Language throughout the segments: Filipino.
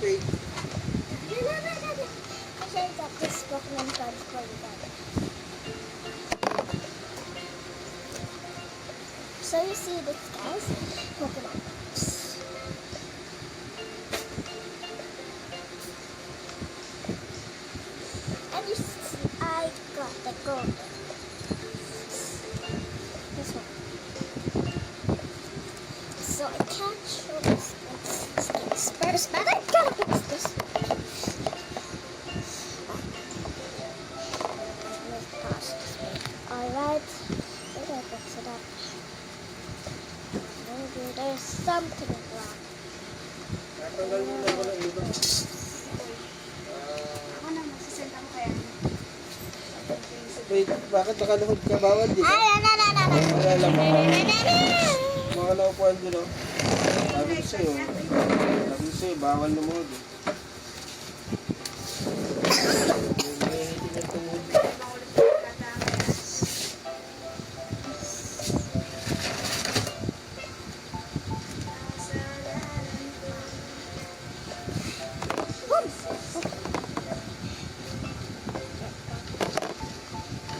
cake. I should got this Pokemon card for you guys. So you see this, guys, Pokemon cards. And you see, I got the gold. This one. So I can't show this first, but I gotta fix this. Alright, we're gonna fix it up. Maybe there's something wrong. Natanggal mo na ako ng iba. Ako na, magsisenta ko kaya. Wait, bakit nakaluhod ka? Bawal di ba? Wala lang mga naupuan doon, oh. Sabi ko sa'yo, bawal lumuhod.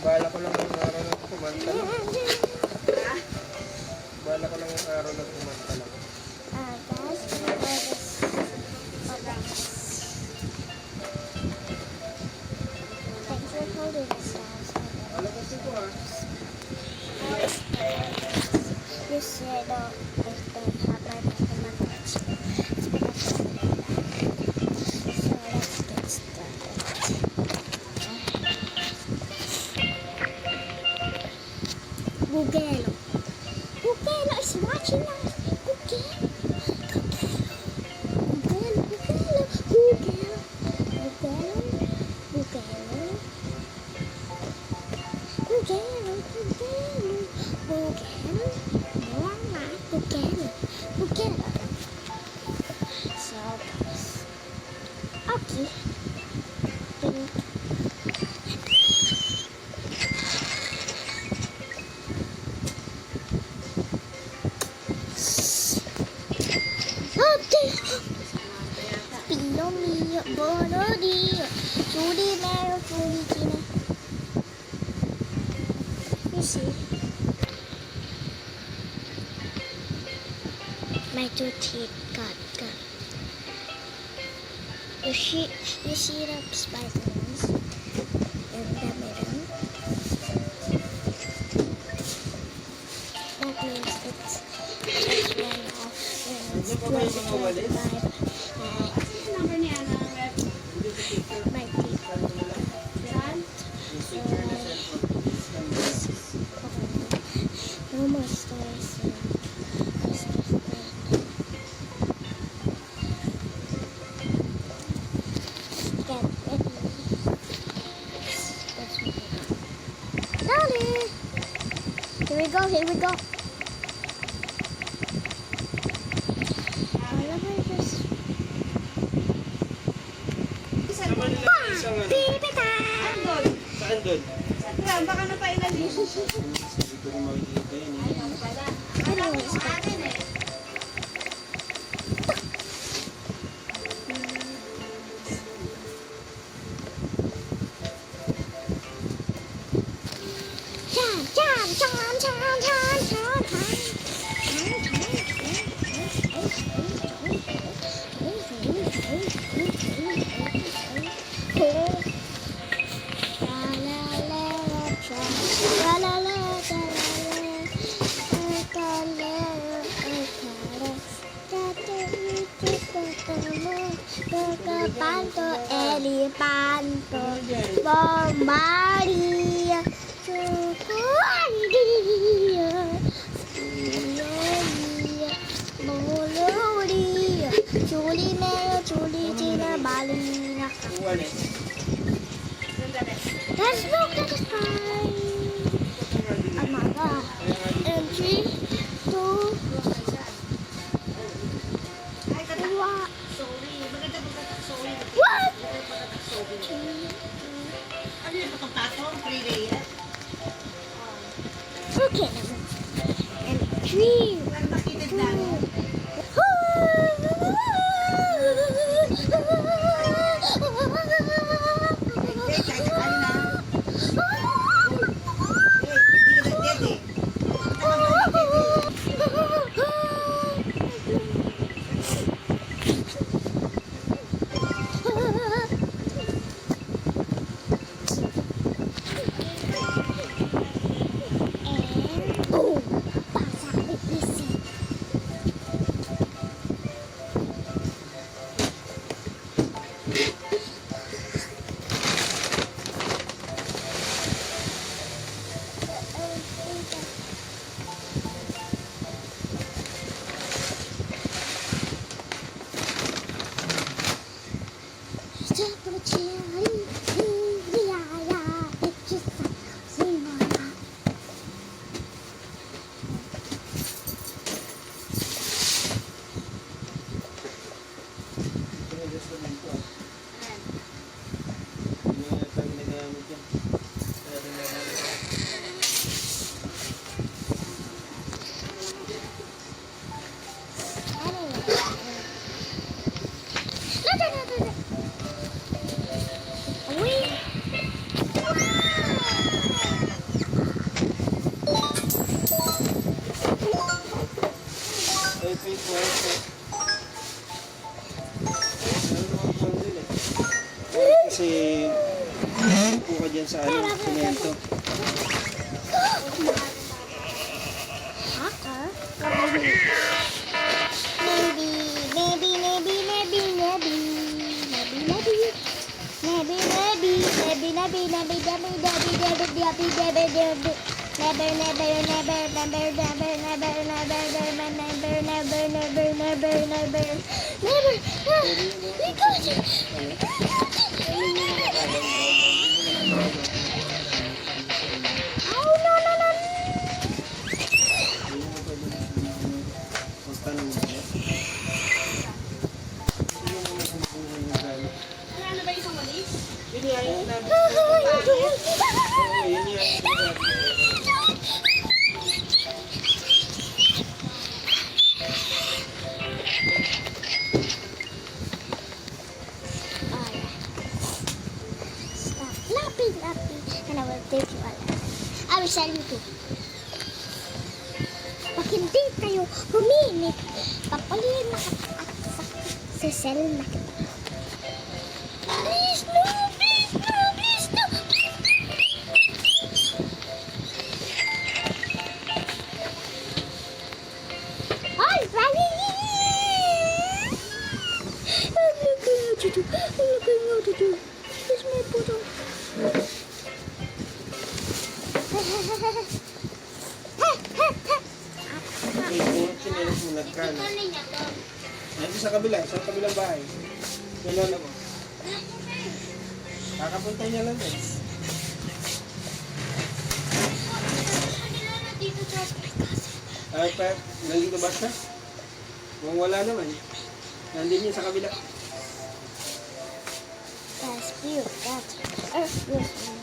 Bala ko lang yung araw na kumanta lang. Bala ko lang yung araw na kumanta lang. Guys, thanks for holding this, guys. Alam ko siko ha. You see, I don't have my Pokemon cards. It's because of that. So let's get started. Bugelo. Bugelo is watching us. Bugelo. Bugelo. Bugelo. Bugelo. Bugelo. Bugelo. Bugelo. Bugelo. Bugelo. Voila. Bugelo. Bugelo. So, okay. Pink. Pino mio, buono Dio, Judy Mero, Judy Gina. You see, my two teeth got. You see the spikes in the middle. That means it's one off. It's 2025. Number niya na web. My teeth. Saan? No more stars. Get ready. Daddy! Here we go, here we go. Saan doon? Saan doon? Sa gram, baka napailalim. Hindi ko rin makikita yun. Ayun pala. Alam mo sa akin eh. Panto, elefanto, bombardier, chocolatier, molodia, chuli mero, chuli china, balina. Let's look at the sky. Oh my God. And 3, 2, 1. Sorry. Maganda sorry. What? Ano yung patong-patong? 3 layer? Okay, and 3, Pero makitid na. 2, Wait, wait. Meron naman bundle eh. Kasi upo ka dyan sa ano, semento. Haka? Maybe, maybe, maybe, maybe, maybe, maybe, maybe. Maybe, maybe, maybe, maybe, maybe, maybe, maybe, maybe, maybe, maybe, maybe. Never, never, never, never, never, never, never, never, never, never, never, never, never, never. We got it. Oh, no, no, no. Hindi mo pwede magtanong mo. Hindi mo masasabuhan yung gano'n. Ano ba isang walis? Hindi, ayaw namin. Oo, yun yan. Stop laughing, laughing, and I will take you alive. I will sell you too. Pag hindi kayo huminig, papaliin na kita at sisell na kita. Please no, please no, please no. Hi, Rally! I'm looking at you. I'm looking at you. It's my photo. Okay, kung chinelas mo nagkano. Nandito sa kabilang bahay. Yung lola ko. Kakapunta niya lang din. Ay, pa, nandito ba siya? Kung wala naman, nandun yun sa kabila. That's cute. That's beautiful.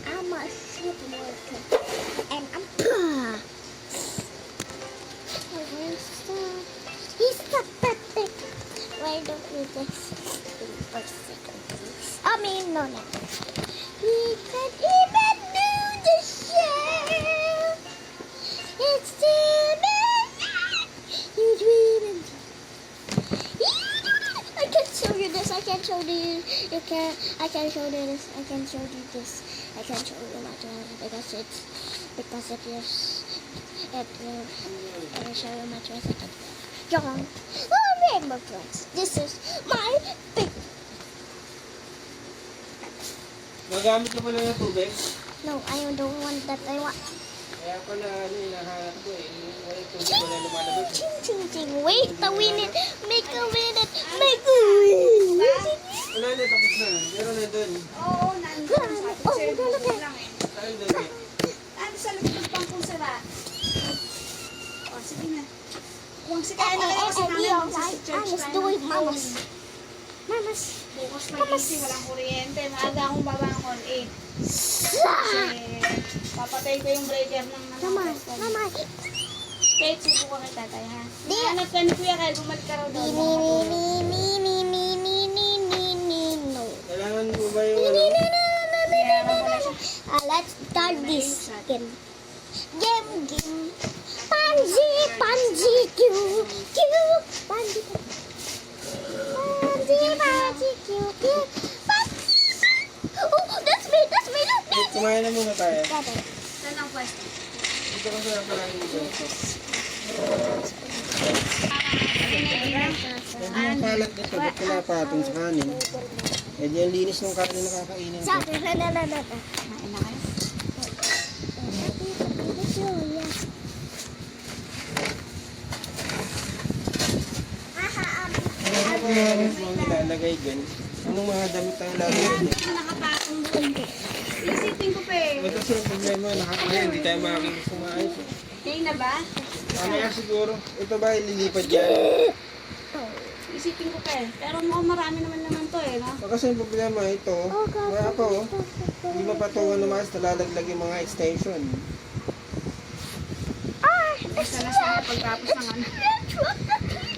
I'm a ship worker, and I'm he's the perfect. Why don't we just do for a second, please? I mean, no. We can even do the show. It's still you dreaming. I can show you this. I can show you. You can. I can show you this. I can show you this. I can show you my dress because it is. I will show you my dress. John, rainbow dress. This is my big. Magamit ko pala ng tubig. No, I don't want that. I want. Kaya pala, hinahanap ko eh. Wala tubig, wala lumalabas. Ching, ching, ching. Wait a minute. Make a minute. Make a minute. Wala na, tapos na. Pero nandun. Oo, nandun. Oh, Sabi ko, look at lang eh. Saan doon eh? Ano sa likod ng pangkong sara? O, sige na. Kung si Kaya na kayo kasi namin I was doing mamas. Mamas. Bukas magising, walang kuryente. Maaga akong babangon, 8. Kasi papatay ko yung breaker ng Mama, mama. Kate, subukan kay tatay, ha? Di. Hanap ka ni Kuya Kyle, bumalik ka raw doon. No. Kailangan mo ba yung ano? Kaya ako na siya. Let's start this game. Game. Pansy, pansy, cue. Pansy, cue. Oh, that's me. Wait, kumain na muna tayo. Saan ang pwesto? Dito kasi ako lang dito. Hindi yung kalat nito, ba't pinapatong sa kanin? Eh di ang linis ng kanin na kakainin ko. Kumain na kayo? Ano ba yung mga nilalagay dyan? Anong mga damit ang lalagay dyan? Nakapatong doon. Isipin ko pa eh. Eh kasi ang problema, nakakaya, hindi tayo makakita sa maayos. Kaya na ba? Mamaya siguro, ito ba ililipat dyan? Isipin ko pa eh. Pero mukhang marami naman to. to eh, no? Kasi yung problema ito, wala pa oh. Hindi mapatungan naman sa nalalaglag yung mga extension. Basta na sana pagtapos ng ano.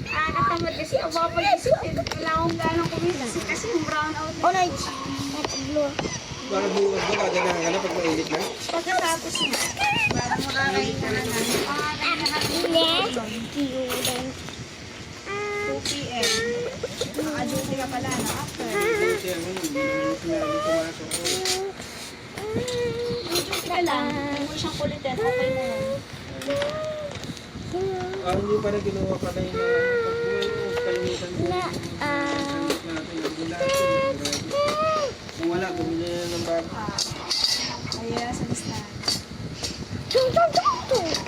Katamad kasi ako baka pag-isipin. Wala akong ganang kumita. Kasi yung brown out. Oh, nice. That's blue. Baka bukas ba gaganahan ka na pag mainit na? Pagkatapos na. Parang makakahinga na na. Yes. 2 p.m. Naka-duty ka pala, no? After. Kasi ano, hindi naman sinabi pumasok. Duty ka lang. Hindi mo siyang kulitin. Okay na yun. Hindi pa rin ginawa pa na yung kalimitan mo. Na, Natin ang gulatin. Kung wala, bumili na ng bago. Kaya sa listahan.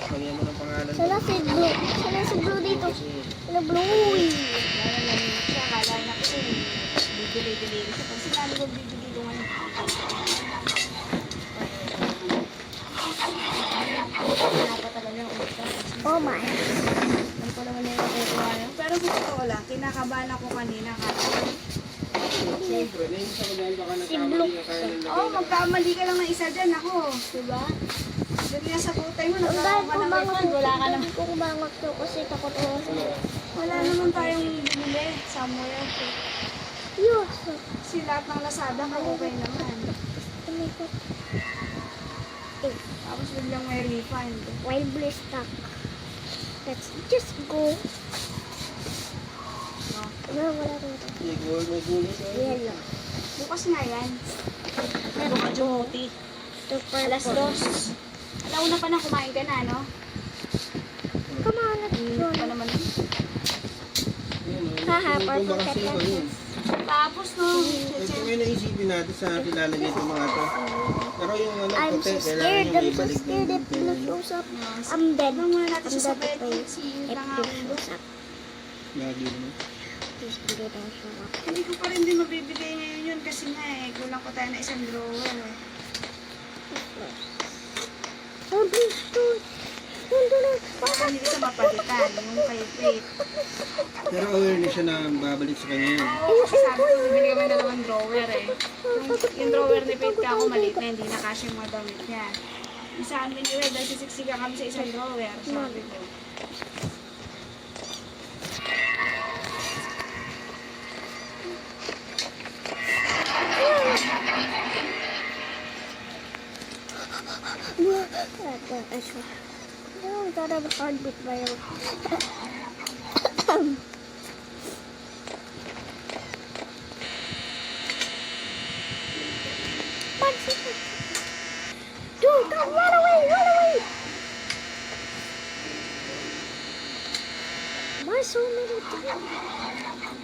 Pagyan mo ng pangalan. Sala si blue. Sala si blue dito. Sala blue. Lalalamig siya. Kala na kasi bibili-bili siya. Pag sinabi ko bibili ko ngayon. Oh my. Ano ko naman yung natutuwa yun. Pero sa totoo lang, kinakabahan ako kanina Siyempre, nainsa ko dahil baka Si nagkamali Blue. ka kaya ng Oo, magkamali ka lang ng isa dyan ako. Diba? Doon nga sa butay mo, Ang dahil nagkakaroon ka ng kumangot refund. Wala ka na. ko kumangot ko kasi takot ako sa Wala naman tayong bumili somewhere. Yes. Kasi lahat ng Lazada ka okay naman. Oh my God. Tapos biglang may refund. Wild blue stock. Let's just go. No, wala dito. May gulo sa Yellow. Bukas nga yan. Meron ka duty. Super Alas 2. Alauna pa na kumain ka na, no? Come on, let's go. Pa naman. Haha, Kung purple baka sa'yo pepper. pa yun. Tapos, no? Ito may naisipin natin sa atin lalagay itong mga to. Pero yung ano, I'm puti, so kailangan scared. yung I'm may so balik scared. din. If you look close up, I'm dead. Tignan muna natin I'm siya sa dead bed. if Si you Tanga. look close up. Lagi naman. Please do not show up. Hindi ko pa rin din mabibigay ngayon yun kasi nga eh, kulang ko tayo na isang drawer eh. Oh, please don't. Don't. Baka hindi ko siya mapalitan, yung kay Faith. Pero aware na siya na babalik sa kanya yun. Oo, kasi sabi ko, bibili kami dalawang drawer eh. Yung drawer ni Faith ka ako maliit na, hindi na kasya yung mga damit niya. Yung sa amin nila, dahil sisiksikan kami sa isang drawer, sabi ko. I swear. No, I got a heartbeat by a Dude, don't run away, run away! Why so many things?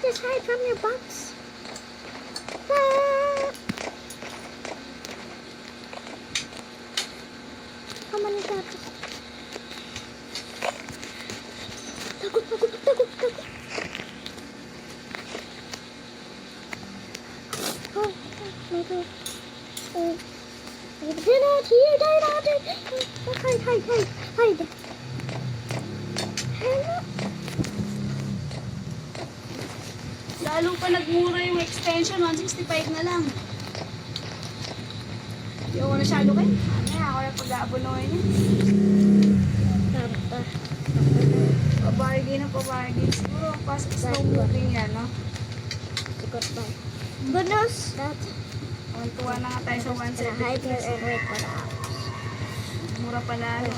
Just hide from your box. Ah! Come on, Dad. Takut. Oh, my God. Oh. They're not here, they're not here. Hide. Hello. Lalo pa nagmura yung extension, 165 na lang. Hindi ako nasyado kayo. Ano ako yung pag-aabunuhin niya. Pabargain. Siguro, pasok sa booking yan, no? Good news. That Tuwa na nga tayo sa hide here 170. and wait for the hours. Mura pa lalo.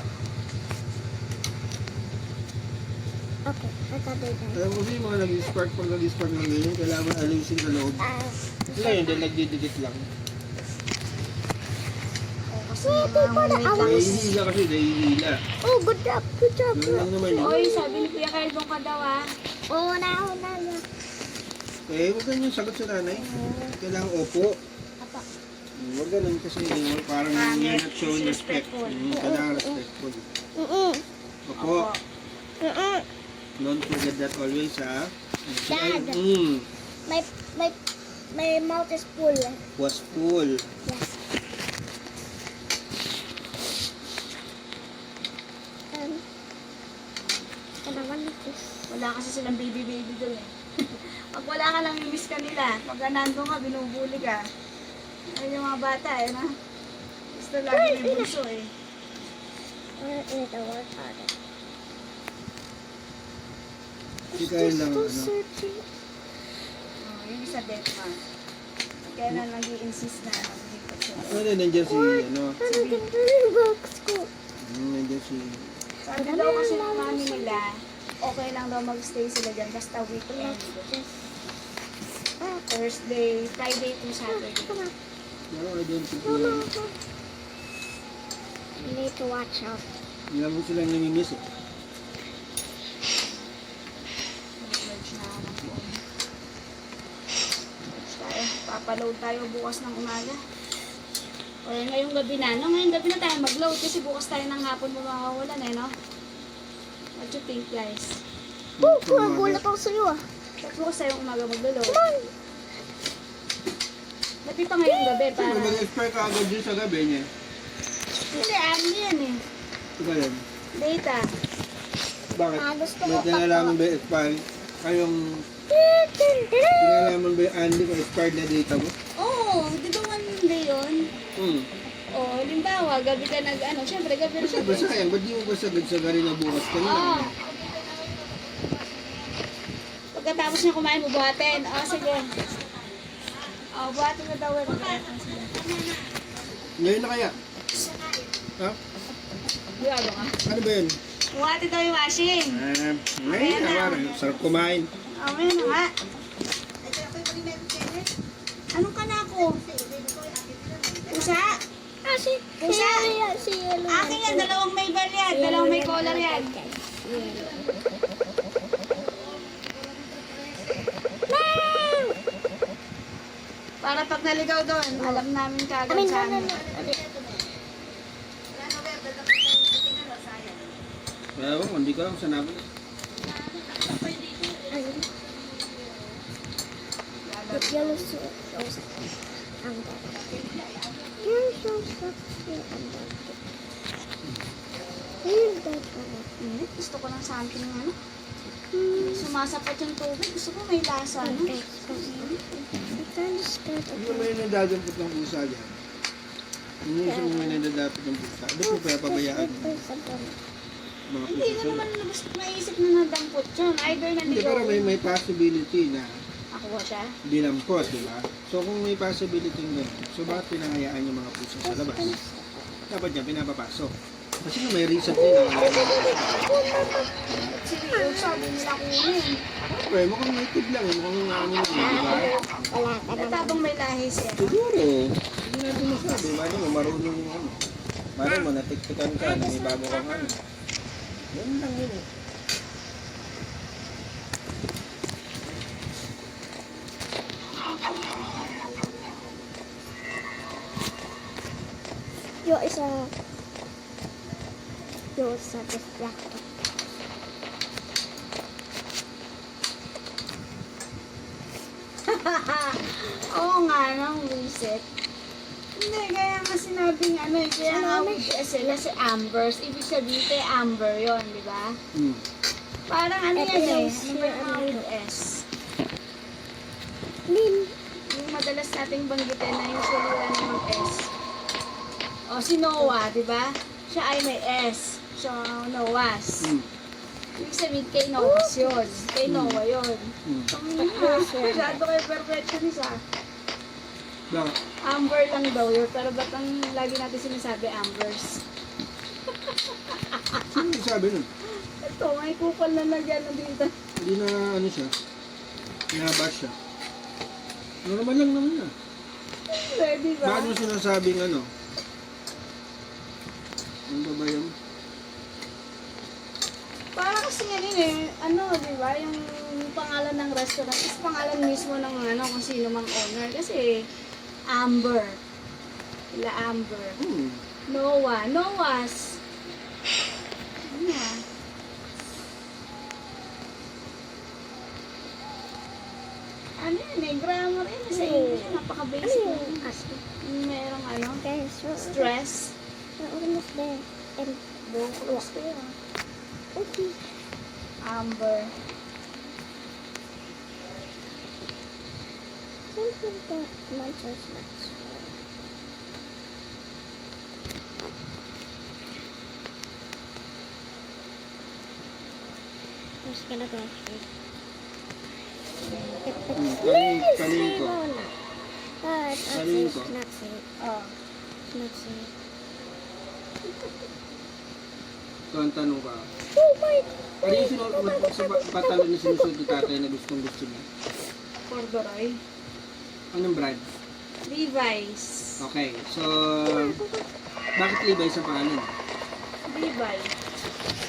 Okay, I got it. Alam mo yung mga nag-spark, pag nag-spark ng ganyan, kailangan alisin sa loob. Ngayon, dahil nagdidikit lang. Kasi Wait for the hours. Nahihila kasi, nahihila. Oh, good job. Ganun lang naman yun. Oy, sabi ni Kuya Kyle, doon ka daw ah. Oh, na. Eh, huwag ganyan sagot sa nanay. Kailangan opo. Apa. Huwag ganun kasi parang Pangit, you're not showing respect. disrespectful. Kailangan respectful. Opo. Don't forget that always, ha? Dad. My mouth is full. Was full. Yes. ka naman ito. Wala kasi silang baby doon eh. Pag wala ka lang, miss ka nila. Pag nandun ka, binubuli ka. Ayun yung mga bata eh, na. Gusto lagi may bunso eh. Ito, work harder. Hindi kayo lang, ano. Oh, yung isa death ma. Kaya na nag-i-insist na maglipat siya. Ano, nandiyan si, ano. Ang ganda yung box ko. Nandiyan si... Sabi daw kasi ng mami nila, okay lang daw mag-stay sila dyan basta weekend. Thursday, Friday to Saturday. Ano, nandiyan si... You need to watch out. Hindi naman silang namimiss eh. Mag-search na ako ng phone. Search tayo. Papaload tayo bukas ng umaga. Or ngayong gabi na. No, ngayong gabi na tayo mag-load kasi bukas tayo ng hapon makawalan eh, no? What you think, guys? Parang gulat ako sa'yo ah. Ba't bukas tayo umaga mag-load? Ba't di pa ngayong gabi Siyempre, para? mag-expire ka agad dyan sa gabi niya. Hindi, ano yan eh. Ito yan. Data. Bakit? Gusto May ko tinalaman ba yung expire? Kayong... Tinalaman ba yung Andy kung expired na data mo? Oo, di ba one day yun? Oo, limbawa, gabi ka nag-ano, syempre gabi na Basta sayang, ba't di mo ba sagad-sagarin na bukas ka na? Oo. Pagkatapos niya kumain, bubuhatin. Oo, sige. Oo, buhatin na daw. Ngayon na kaya? Ha? Buhatin ka. Ano ba yun? Buhatin daw yung washing. Ngayon na nga. Sarap kumain. Oo, ngayon na nga. Anong ka na ako? Pusa? Pusa? Akin yan, dalawang may bal yan. Dalawang may collar yan. Para pag naligaw doon, alam namin kagad sa amin. Kaya ako, hindi ko lang sanabi. Yellow soup. Ang Yellow soup. Gusto ko ng something ano. Sumasapat yung tubig. Gusto ko may lasa. No? Hindi mo may nadadampot ng pusa dyan. Hindi mo may nadadampot ng pusa. Ba't mo kaya pabayaan yung mga Hindi pusa? ko naman gusto maisip na nadampot yun. Either Hindi, naligaw. pero may possibility na Ako ba siya? dinampot, di ba? So kung may possibility ng gano'n, so bakit pinangayaan yung mga pusa sa labas? Dapat niya pinapapasok. Kasi kung may reason din na Sige, sabi nila kunin. okay, mukhang native lang, mukhang ano yun, di ba? Eh, tabang may lahi siya. Siguro, hindi natin masabi. Mali mo, marunong yung ano. Mali mo, natiktikan ka, na may bago kang ano. Yan lang yun eh. Yung isa distracted. Oo nga, nang reset. Hindi, kaya nga sinabing ano eh, kaya nga sila si Ambers. Ibig sabihin kay Amber yon, di ba? Parang ano Ito yan eh, yung ano ba yung mga with S? Lim. Yung madalas nating banggitin na usually wala namang S. O, si Noah, di ba? Siya ay may S. So, Noahs. Ibig sabihin kay Noahs yun. Kay Noah yun. Masyado kayo perfectionist ah. Bakit? Amber lang daw yun. Pero ba't ang lagi natin sinasabi Ambers? Sino yung sabi nun? Ito, may kupal na nagyano dito. Hindi na ano siya. Nabash siya. Normal lang naman na. Ready ba? Bakit mo sinasabing ano? Ano ba ba yun? Para kasi yan eh, ano, di ba? Yung pangalan ng restaurant is pangalan mismo ng ano, kung sino mang owner. Kasi Amber. Ila Amber. Noah. Noahs. Ano yan? Ano yan eh, grammar yun. Sa English, napaka-basic. Merong ano, stress. Almost there. And Close ko yun. okay. Amber. Something that matches much. I'm just gonna go straight. Kanin ko. It's Kanin ko. not safe. Oh. It's not safe. Ito ang tanong ka. Oh my! Ano yung sa pantalon na sinusuot ni tatay na gustong gusto niya? Corduroy. Anong brand? Levi's. Okay, so bakit Levi's ang pangalan? Levi.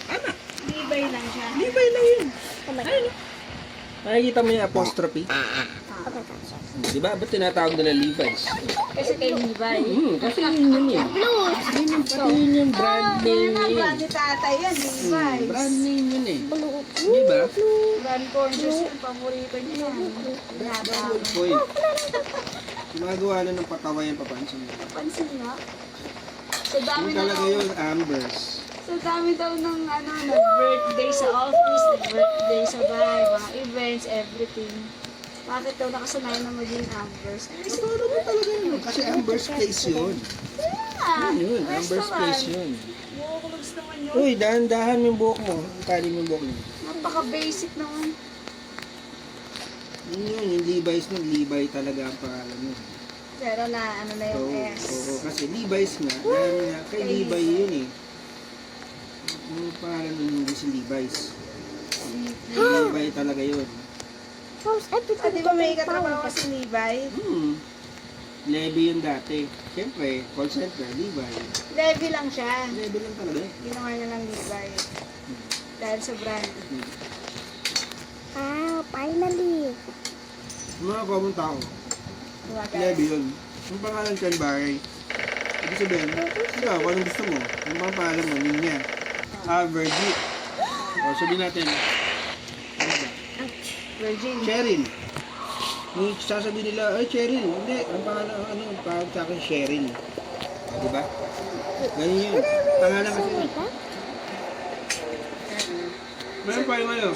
Ano? Levi lang siya. Levi's lang yun. Oh my God. Nakikita mo yung apostrophe? Okay, gotcha. Di ba? Ba't tinatawag nila Levi's? Kasi kay Levi. Kasi yun yun eh. Blues! Yun yung brand name Yan ang yun. brand ni tatay yan, Levi's. Brand name yun eh. Blue. Di ba? Brand conscious yung paborito niya yan. Bawal po eh. Gumagawa na ng patawayan papansin mo. Pansin nga. So dami Yung na talaga daw, yun, Ambers. so dami daw ng ano, nag-birthday sa office, nag-birthday sa bahay, mga events, everything. Bakit daw nakasanayan na maging Ambers? Totoo naman talaga yun. Kasi Ambers Place yun. Ah, Yun, Ambers Place yun. Bukulugs naman yun. Uy, dahan-dahan yung buhok mo. Tali mo yung buhok mo. Napaka-basic naman. Yun, yung Levi's nun, Levi talaga ang pangalan mo. Pero na, ano na yung S. Oo, kasi Levi's nga, dahil nga, kay Levi yun eh. Yung pangalan nun hindi si Levi's. Levi talaga yun. House, everything. Ah, di ba may katrabaho ka si Levi? Levy yun dati. Siyempre, call center, Levi. Levi lang siya. Levy lang talaga eh. Ginawa niya lang Levi. Dahil sa brand. Ah, finally. Yung mga common tao, Gumagana. Levy yun. Yung pangalan Ken Barry. Ibig sabihin, ikaw, kung anong gusto mo, yung mga pangalan mo, Ninya. Virgin. O, sabihin natin, ano ba? Virgin. Cheryl. Yung sasabihin nila, ay Cheryl, hindi. Ang pangalan, ano, ang pangalan sa akin, Cheryl. Diba? Ganyan yun. Pangalan kasi yun. Meron pa yung ano,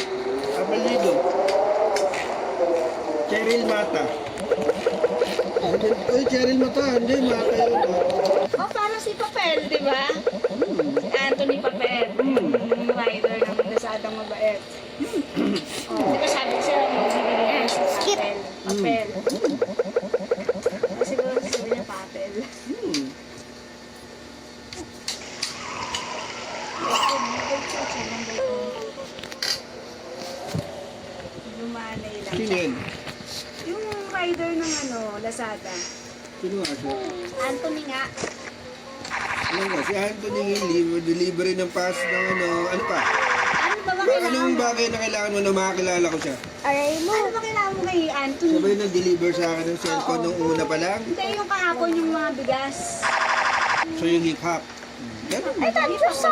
apelido. Cheryl Mata. Ay, Cheryl Mata, hindi, Mata yun. Oh, parang si Papel, di ba? Anthony Papel. Rider ng Lazadang mabait. Oh, di ba sabi ko sa'yo, magbibili niya si Papel. Papel. Siguro sabi niya Papel. Lumanay lang. Sino yun? Yung rider ng ano, Lazada. Sino nga siya? Anthony nga. Ano nga, si Anthony yung delivery ng pass ng ano pa? Ano ba kailangan Anong mo? bagay na kailangan mo na makakilala ko siya? Aray mo. Ano ba kailangan mo kay Anthony? Sabay nag-deliver sa akin ng cellphone nung una pa lang. Hindi, yung kahapon yung mga bigas. So yung hip-hop. Ganun. Ay, dali pa sa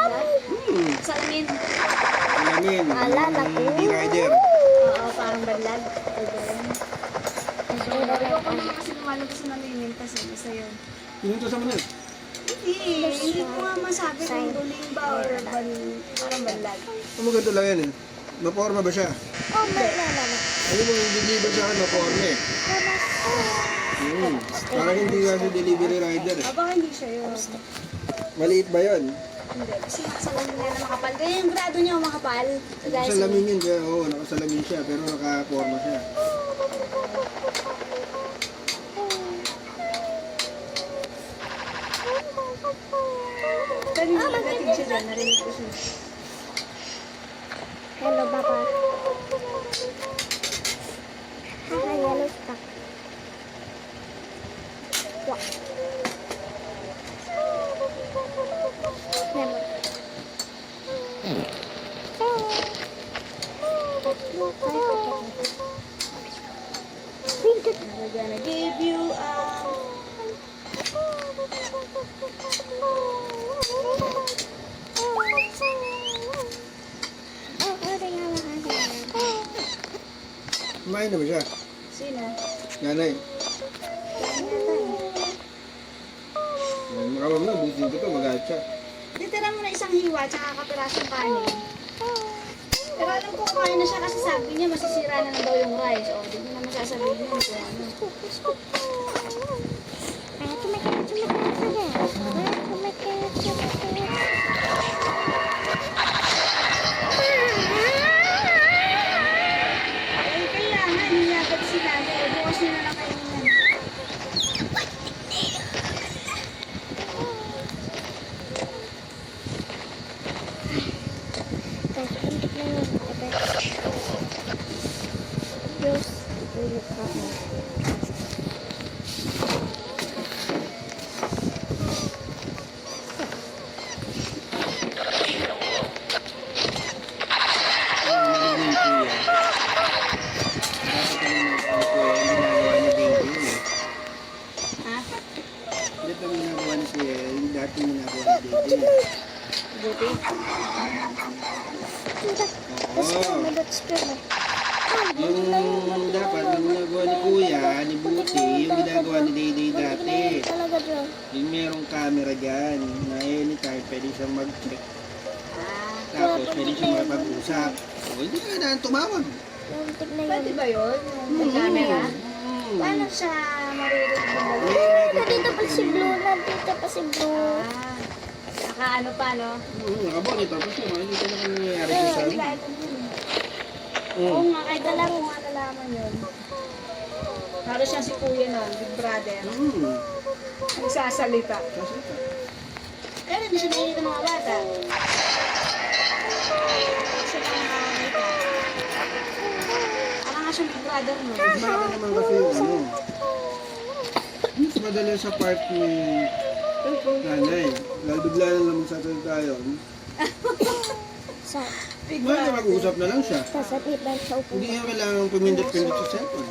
salamin. Alamin. Alala ko. B-rider. Oo, parang badlag. Ikaw pa naman kasi lumalabas na namimintas eh. Isa yun. Pinuntasan mo na. Hindi ko nga masabi kung duling ba or parang badlag. Ang maganda lang yan eh. Maporma ba siya? Oh, no. Ano mo yung deliver sa akin, maporma eh. Parang hindi nga si delivery rider eh. Baka hindi siya yun. Maliit ba yun? Hindi. Kasi nakasalamin niya na makapal. Kaya yung grado niya makapal. So, guys, Nakasalamin yun. Kaya, oo, nakasalamin siya. Pero nakaporma siya. kanina nagatid siya dyan. Narinig ko siya. Hello, Papa. Hi, yellow stuff. What? Never. We're gonna give you Kumain na ba siya? Sino? Nanay. Makamam na, busin ko to, mag-ahat siya. Titira mo na isang hiwa tsaka kapirasong kanin. Pero alam Pero kung kaya na siya kasi sabi niya, masisira na daw yung rice. O, di mo naman sasabihin yun kung ano. Eh, kailangan, hiyagad sila. Eh, bukas nyo na lang kayo niyan. Ha? Hindi pa ginagawa ni Kuya, yung dati ginagawa ni Dede. Buti. Yung dapat, yung ginagawa ni Kuya, ni Buti, yung ginagawa ni Dede dati. Talaga dyan. Yung merong camera dyan, na anytime pwede siyang mag-check. Ah, Tapos pwede siyang makapag-usap. O, hindi ka na tumawag. Muntik na pwede yun. ba yun? Yung may camera? Paano siya maririnig ng balik? Nandito pa si Blue. Nandito pa si Blue. Ah, naka ano pa, no? Nakabonito. Tapos yung hindi ko na kung nangyayari sa Hindi amin. ka alam yun. Oo nga, kahit alam mo nga nalaman yun. Para siya si Kuya nun, Big Brother. Nagsasalita. Pero hindi siya nakikita ng mga bata. Hindi siya nakikita. Parang nga siya Big Brother nun. Baka naman kasi yung ano. Mas madali sa part ni nanay. Dahil bigla na lang magsasalita yun. Sa Big Well, Brother. mag-uusap na lang siya. sasabitan sa upo. Hindi niya kailangan pumindot-pindot sa cellphone.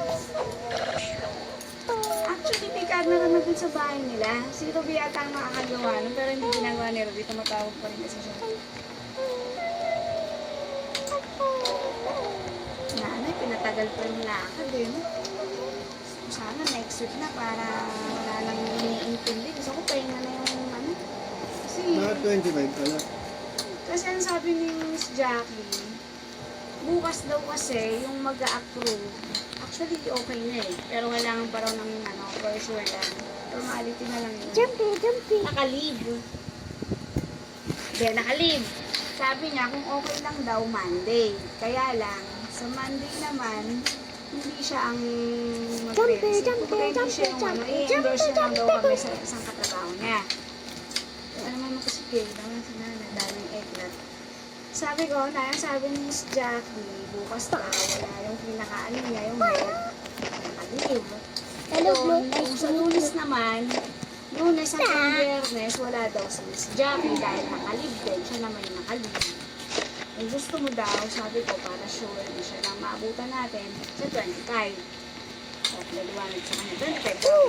Actually, may camera na dun sa bahay nila. Si Ruby yata ang makakagawa nun, pero hindi ginagawa ni Ruby. Tumatawag pa rin kasi siya. Nanay, pinatagal pa yung lakad eh. Sana next week na para wala nang iniintindi. Gusto ko pahinga na yung ano. Kasi, Mga 25 pala. kasi ang sabi ni Miss Jackie, bukas daw kasi yung mag-a-approve. Actually, okay na eh. Pero kailangan pa raw ng ano, for sure lang. Formality na lang yun. Jumpy, jumpy. Naka-leave. Hindi, naka-leave. Sabi niya, kung okay lang daw Monday. Kaya lang, sa Monday naman, hindi siya ang mag-release. Kumbaga, hindi siya yung ano, i-endorse niya lang daw kami sa isang katrabaho niya. Ano naman kasi gay, naman si Nana, daming eklat. Sabi ko, sabi ni Miss Jackie, bukas daw, wala yung pinaka-ano niya, yung head. Naka-leave. Hello, Blue. Kung sa Lunes naman, Lunes at Biyernes, wala daw si Miss Jackie dahil nakalib din. Siya naman yung nakalib. Kung gusto mo daw, sabi ko, para sure na siya lang maabutan natin sa 25. At naliwanag sa kanya, 25 daw.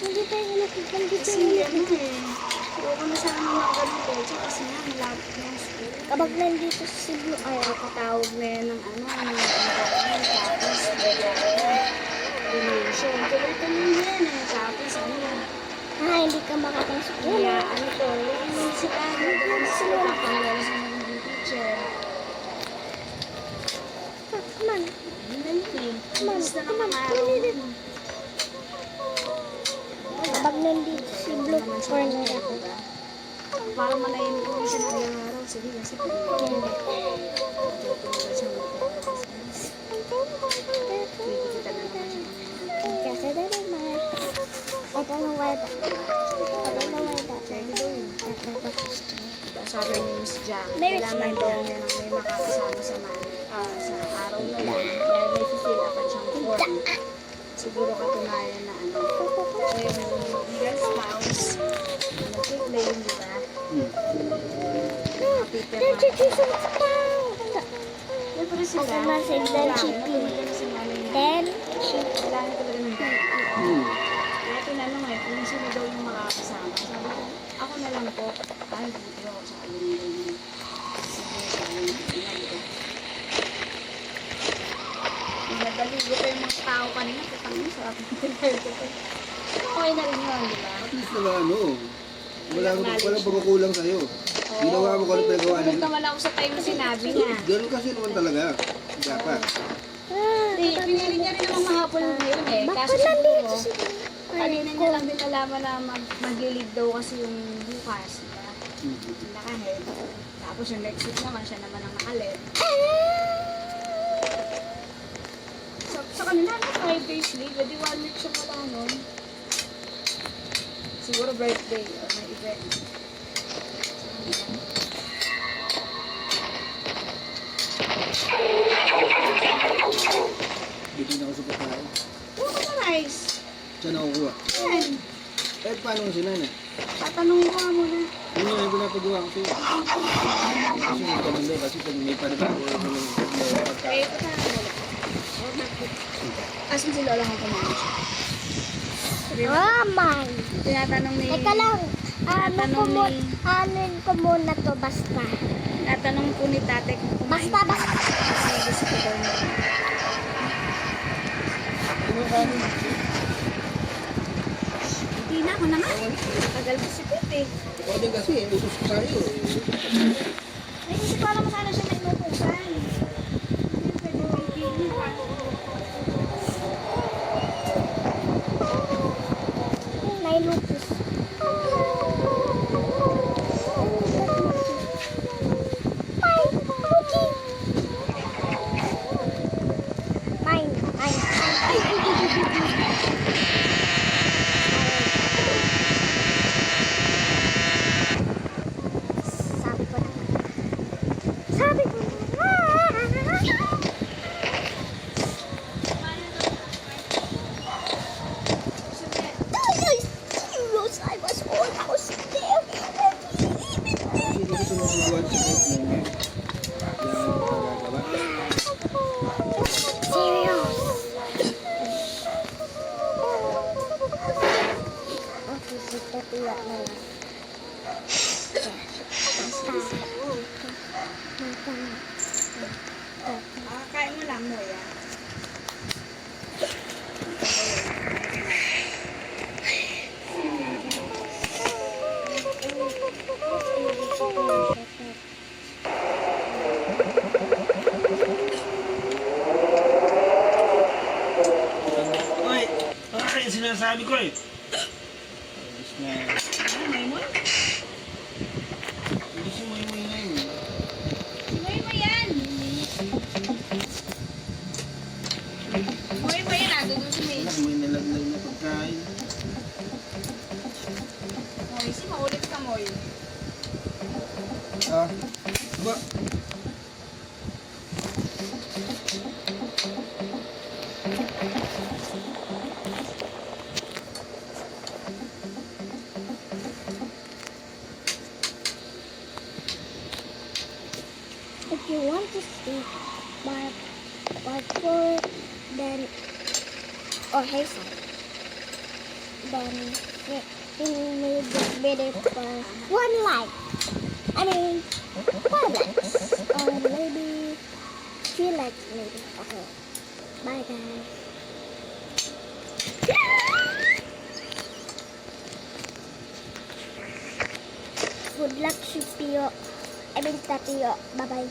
Nandito yung nakikandito Kasi ano eh, ayoko na sana mga ganun pecha kasi nga malapit na yung school. Kapag nandito si Blue, ay, Patawag na yan ng ano, ng environment, tapos bigla na. Donation. Tuloy-tuloy yan eh. Tapos ano, hindi ka makapasok. kaya ano to, yung sila, sila pangalawa sa mga teacher. Come on. Yun na yun eh. Imbis na naman araw mo. Kapag nandito si Blue, corner ako. Para manayin ko siya ng ilang araw. Sige, kasi tutulungan siya mag-text. Kikita na naman siya ng Kasi na naman. Ito na wala. Ito na wala. Pwede daw yun. Sabi ni Miss Jack, Merry kailangan daw niya ng may makakasama sa sa araw na lang. Dahil may fill upan siyang form. Siguro katunayan na ano. Yung girl spouse, nag-claim, di ba? Kapiter na. Siyempre sila. Ako masig ng chippy. Then, Kailangan talaga ng kaya tinanong eh, kung sino daw yung makakasama. Sabi ko, ako na lang po. Ay, buti ako sa alam nila yun. Sige, sabi niya, di ba? Nagaligo pa yung mga tao kanina. Putangin, sarap ng tinayos ko. Okay na rin yun, di ba? At least naman ano. Walang pagkukulang sa'yo. Ginawa mo kung ano pinagawa Huwag nila. naman ako sa time na sinabi niya. Ganun kasi naman talaga. Dapat. Hindi, pinili niya rin naman mahapon ngayon eh. Kaso Bakit nandito siguro, si kanina niya lang din nalaman na mag-lead daw kasi yung bukas. Diba? Naka-head. Tapos yung next week naman, siya naman ang naka-lead. Sa kanila, 5 days leave. Hindi 1 week siya pala nun. Siguro birthday or may event. Dito na ako sa pagkain. Oo, na rice. Saan nakukuha? Yan. Eh, paano mo sila na? Tatanungin ko nga muna. Yun yung pinapagawa ko sa'yo. Kasi may tanong daw kasi pag may panabago, yung pagkain. Eh, ito na wala. Asan si Lola kung kumain siya? Oh my. Tinatanong ni... Teka lang. Tatanong ni- Anin ko muna to basta. Tinatanong po ni tate kung kumain Basta, basta. Kasi gusto ko daw niya. Hindi na ako naman. Tagal ko si Pete. Ikaw din kasi, utos ko sa'yo. Ay, kasi para masana siya may inutusan. Hindi pwede may pili. May lupus. Mine. Sabi ko. I was almost there. Kasi kasi sinusubuan sa group mo ngayon. Kailangan mo pagagawa. Serious. Okay, sige, tiyak na lang. Kain mo lang mo yan. Oy! Ay, sinasabi ko eh! Ayos na. May mo? Hindi si Moy Moy na yun. Moy mo yan! Moy mo yan, nandun doon si May. Anak, may nalaglag na pagkain. Moy, si maulit ka, Moy. Ah, ba? If you want to speak for then or Hazel, then you need this video for 1 like. I mean 5 likes or maybe 3 likes maybe. Okay. Bye guys. Good luck, Shipio. I mean, Tapio. Bye bye.